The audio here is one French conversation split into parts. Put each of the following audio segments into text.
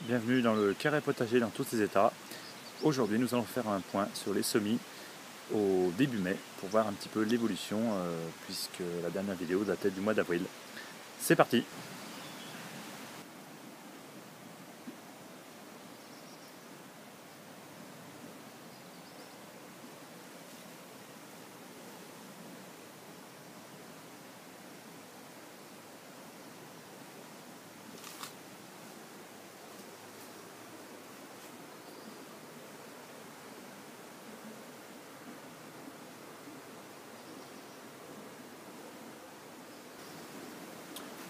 Bienvenue dans le carré potager dans tous ses états. Aujourd'hui nous allons faire un point sur les semis au début mai pour voir un petit peu l'évolution puisque la dernière vidéo datait du mois d'avril. C'est parti!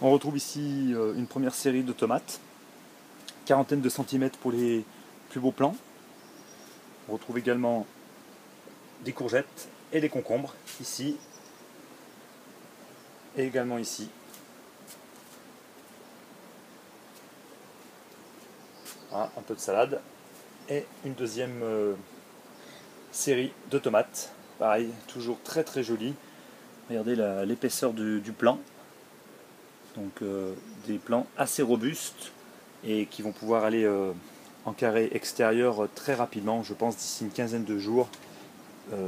On retrouve ici une première série de tomates, quarantaine de centimètres pour les plus beaux plants. On retrouve également des courgettes et des concombres ici et également ici. Voilà, un peu de salade et une deuxième série de tomates. Pareil, toujours très très joli. Regardez l'épaisseur du plant. Donc des plants assez robustes et qui vont pouvoir aller en carré extérieur très rapidement, je pense d'ici une quinzaine de jours,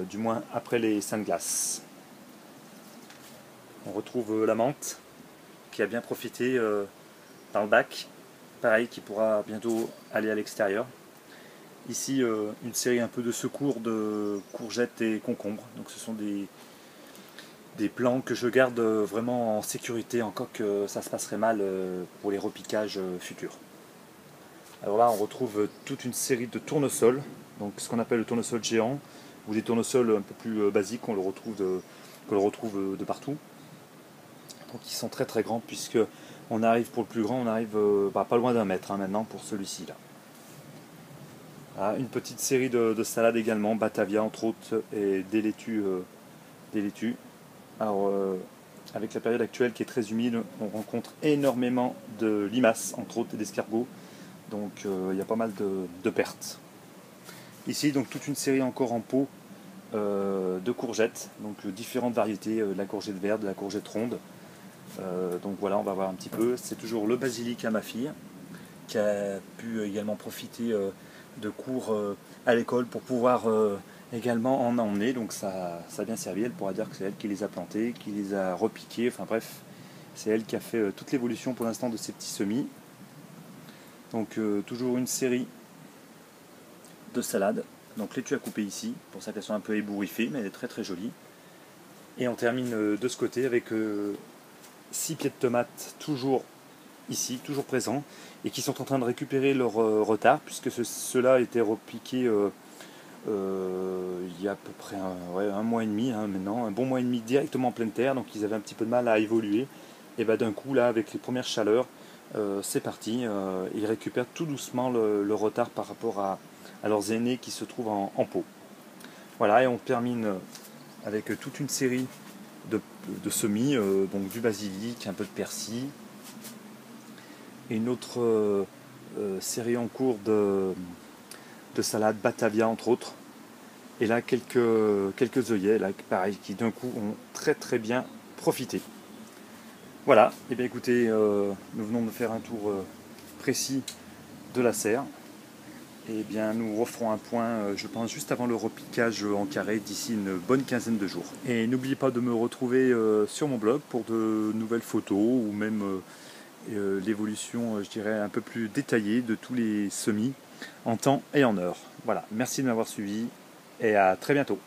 du moins après les saints de glace. On retrouve la menthe qui a bien profité dans le bac, pareil qui pourra bientôt aller à l'extérieur. Ici une série un peu de secours de courgettes et concombres, donc ce sont des plants que je garde vraiment en sécurité, en cas que ça se passerait mal pour les repiquages futurs. Alors là on retrouve toute une série de tournesols, donc ce qu'on appelle le tournesol géant, ou des tournesols un peu plus basiques qu'on le retrouve de partout. Donc ils sont très très grands puisque on arrive pour le plus grand, on arrive pas loin d'un mètre maintenant pour celui-ci là. Voilà, une petite série de salades également, Batavia entre autres, et des laitues. Alors, avec la période actuelle qui est très humide, on rencontre énormément de limaces, entre autres, et d'escargots. Donc, il y a pas mal de pertes. Ici, donc, toute une série encore en pot de courgettes. Donc, différentes variétés, de la courgette verte, de la courgette ronde. Donc, voilà, on va voir un petit peu. C'est toujours le basilic à ma fille, qui a pu également profiter de cours à l'école pour pouvoir également en emmener, donc ça a bien servi. Elle pourra dire que c'est elle qui les a plantés, qui les a repiqués, enfin bref, c'est elle qui a fait toute l'évolution pour l'instant de ces petits semis. Donc toujours une série de salades, donc laitue à couper ici, pour ça qu'elles sont un peu ébouriffées, mais elle est très très jolie. Et on termine de ce côté avec 6 pieds de tomates toujours ici, toujours présents, et qui sont en train de récupérer leur retard, puisque ceux-là étaient repiqués il y a à peu près un mois et demi maintenant, un bon mois et demi directement en pleine terre, donc ils avaient un petit peu de mal à évoluer. Et bah d'un coup là, avec les premières chaleurs, c'est parti, ils récupèrent tout doucement le retard par rapport à leurs aînés qui se trouvent en pot. Voilà, et on termine avec toute une série de semis, donc du basilic, un peu de persil, et une autre série en cours de salade Batavia entre autres. Et là quelques œillets là, pareil, qui d'un coup ont très très bien profité. Voilà, et bien écoutez, nous venons de faire un tour précis de la serre. Et bien nous referons un point, je pense, juste avant le repiquage en carré d'ici une bonne quinzaine de jours. Et n'oubliez pas de me retrouver sur mon blog pour de nouvelles photos ou même l'évolution, je dirais, un peu plus détaillée de tous les semis en temps et en heure. Voilà, merci de m'avoir suivi et à très bientôt.